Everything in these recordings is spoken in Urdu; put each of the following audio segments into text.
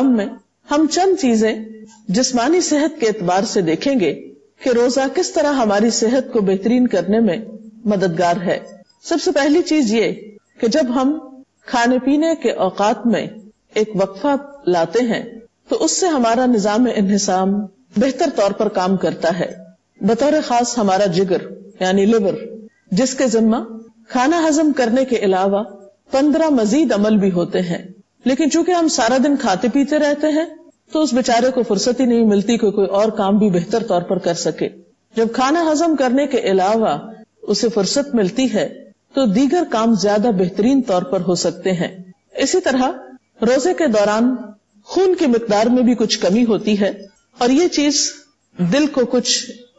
میں ہم چند چیزیں جسمانی صحت کے اعتبار سے دیکھیں گے کہ روزہ کس طرح ہماری صحت کو بہترین کرنے میں مددگار ہے. سب سے پہلی چیز یہ کہ جب ہم کھانے پینے کے اوقات میں ایک وقفہ لاتے ہیں تو اس سے ہمارا نظام انہضام بہتر طور پر کام کرتا ہے. بطور خاص ہمارا جگر یعنی لیور، جس کے ذمہ کھانا ہضم کرنے کے علاوہ 15 مزید عمل بھی ہوتے ہیں، لیکن چونکہ ہم سارا دن کھاتے پیتے رہتے ہیں تو اس بیچارے کو فرصت ہی نہیں ملتی کہ کوئی اور کام بھی بہتر طور پر کر سکے. جب کھانا ہضم کرنے کے علاوہ اسے فرصت ملتی ہے تو دیگر کام زیادہ بہترین طور پر ہو سکتے ہیں. اسی طرح روزے کے دوران خون کی مقدار میں بھی کچھ کمی ہوتی ہے اور یہ چیز دل کو کچھ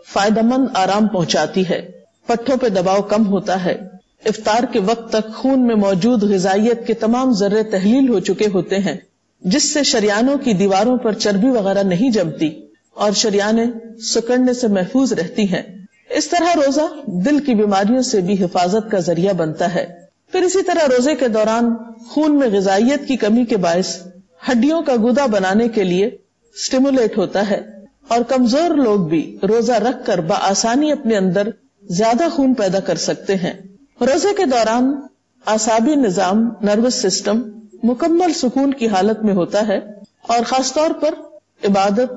فائدہ مند آرام پہنچاتی ہے. پٹھوں پہ دباؤ کم ہوتا ہے. افطار کے وقت تک خون میں موجود غذائیت کے تمام ذرے تحلیل ہو چکے ہوتے ہیں، جس سے شریانوں کی دیواروں پر چربی وغیرہ نہیں جمتی اور شریانیں سکڑنے سے محفوظ رہتی ہیں. اس طرح روزہ دل کی بیماریوں سے بھی حفاظت کا ذریعہ بنتا ہے. پھر اسی طرح روزے کے دوران خون میں غذائیت کی کمی کے باعث ہڈیوں کا گودا بنانے کے لیے سٹیمولیٹ ہوتا ہے اور کمزور لوگ بھی روزہ رکھ کر بآسانی اپنے اندر زیادہ خون پیدا کر سکتے ہیں. روزے کے دوران اعصابی نظام، نروس سسٹم مکمل سکون کی حالت میں ہوتا ہے اور خاص طور پر عبادت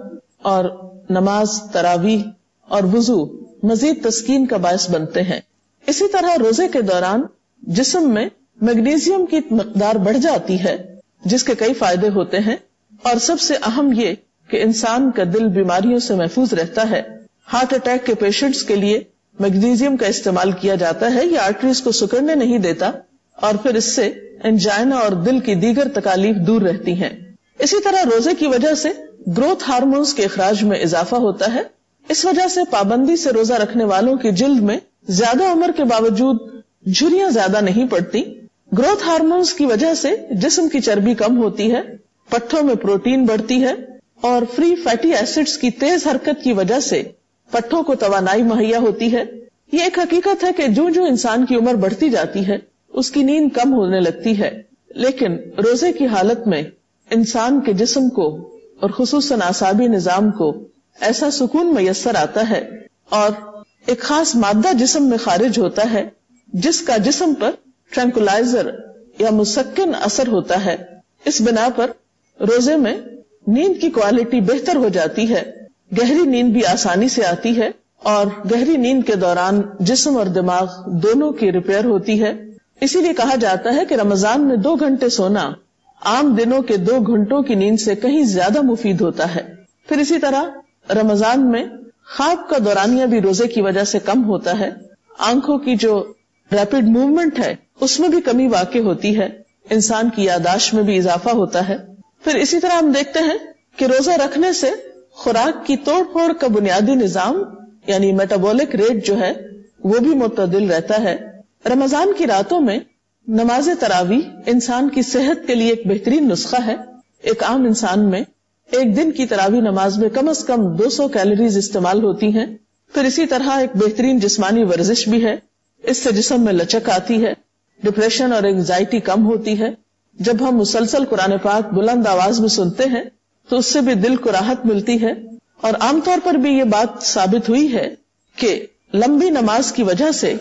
اور نماز، تراویح اور وضو مزید تسکین کا باعث بنتے ہیں. اسی طرح روزے کے دوران جسم میں میگنیزیم کی مقدار بڑھ جاتی ہے، جس کے کئی فائدے ہوتے ہیں اور سب سے اہم یہ کہ انسان کا دل بیماریوں سے محفوظ رہتا ہے. ہارٹ اٹیک کے پیشنٹس کے لیے میگنیزیم کا استعمال کیا جاتا ہے. یہ آرٹریز کو سکڑنے نہیں دیتا اور پھر اس سے انجائنا اور دل کی دیگر تکالیف دور رہتی ہیں. اسی طرح روزے کی وجہ سے گروتھ ہارمونز کے اخراج میں اضافہ ہوتا ہے. اس وجہ سے پابندی سے روزہ رکھنے والوں کی جلد میں زیادہ عمر کے باوجود جھریاں زیادہ نہیں پڑتی. گروتھ ہارمونز کی وجہ سے جسم کی چربی کم ہوتی ہے، پٹھوں میں پروٹین بڑھتی ہے اور فری فیٹی ایسڈز کی تیز حرکت کی وجہ سے پٹھوں کو توانائی مہیا ہوتی ہے. یہ ایک حقیقت ہے کہ جو انسان کی عمر بڑھتی جاتی ہے اس کی نیند کم ہونے لگتی ہے، لیکن روزے کی حالت میں انسان کے جسم کو اور خصوصاً اعصابی نظام کو ایسا سکون میسر آتا ہے اور ایک خاص مادہ جسم میں خارج ہوتا ہے جس کا جسم پر ٹرینکولائزر یا مسکن اثر ہوتا ہے. اس بنا پر روزے میں نیند کی کوالٹی بہتر ہو جاتی ہے، گہری نیند بھی آسانی سے آتی ہے اور گہری نیند کے دوران جسم اور دماغ دونوں کی ریپیئر ہوتی ہے. اسی لیے کہا جاتا ہے کہ رمضان میں 2 گھنٹے سونا عام دنوں کے 2 گھنٹوں کی نیند سے کہیں زیادہ مفید ہوتا ہے. پھر اسی طرح رمضان میں خواب کا دورانیہ بھی روزے کی وجہ سے کم ہوتا ہے. آنکھوں کی جو ریپڈ موومنٹ ہے اس میں بھی کمی واقع ہوتی ہے. انسان کی یادداشت میں بھی اضافہ ہوتا ہے. پھر اسی طرح ہم دیکھتے ہیں کہ روزہ رکھنے سے خوراک کی توڑ پھوڑ کا بنیادی نظام یعنی میٹابولک ریٹ جو ہے وہ بھی معتدل رہتا ہے. رمضان کی راتوں میں نماز تراویح انسان کی صحت کے لیے ایک بہترین نسخہ ہے. ایک عام انسان میں ایک دن کی تراویح نماز میں کم از کم 200 کیلوریز استعمال ہوتی ہیں. پھر اسی طرح ایک بہترین جسمانی ورزش بھی ہے. اس سے جسم میں لچک آتی ہے، ڈپریشن اور انگزائٹی کم ہوتی ہے. جب ہم مسلسل قرآن پاک بلند آواز میں سنتے ہیں تو اس سے بھی دل کو راحت ملتی ہے اور عام طور پر بھی یہ بات ثابت ہوئی ہے کہ لمبی نماز کی وجہ سے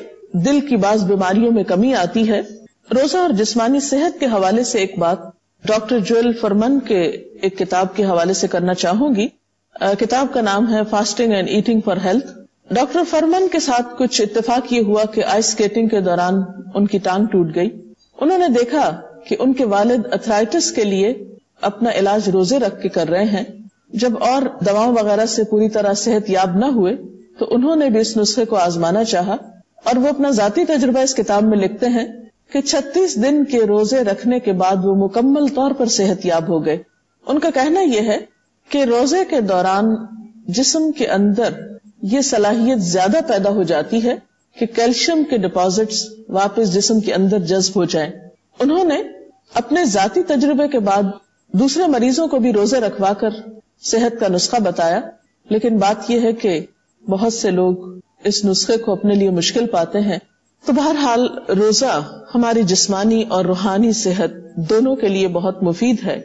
دل کی بعض بیماریوں میں کمی آتی ہے. روزہ اور جسمانی صحت کے حوالے سے ایک بات ڈاکٹر جوئل فرمن کے ایک کتاب کے حوالے سے کرنا چاہوں گی. کتاب کا نام ہے fasting and eating for health. Doctor Fuhrman کے ساتھ کچھ اتفاق یہ ہوا کہ آئس اسکیٹنگ کے دوران ان کی ٹانگ ٹوٹ گئی. انہوں نے دیکھا کہ ان کے والد ارتھرائٹس کے لیے اپنا علاج روزے رکھ کے کر رہے ہیں. جب اور دواؤں وغیرہ سے پوری طرح صحت یاب نہ ہوئے تو انہوں نے بھی اس نسخے کو آزمانا چاہا اور وہ اپنا ذاتی تجربہ اس کتاب میں لکھتے ہیں کہ 36 دن کے روزے رکھنے کے بعد وہ مکمل طور پر صحت یاب ہو گئے. ان کا کہنا یہ ہے کہ روزے کے دوران جسم کے اندر یہ صلاحیت زیادہ پیدا ہو جاتی ہے کہ کیلشیم کے ڈپازٹس واپس جسم کے اندر جذب ہو جائیں. انہوں نے اپنے ذاتی تجربے کے بعد دوسرے مریضوں کو بھی روزے رکھوا کر صحت کا نسخہ بتایا، لیکن بات یہ ہے کہ بہت سے لوگ اس نسخے کو اپنے لیے مشکل پاتے ہیں. تو بہرحال روزہ ہماری جسمانی اور روحانی صحت دونوں کے لیے بہت مفید ہے.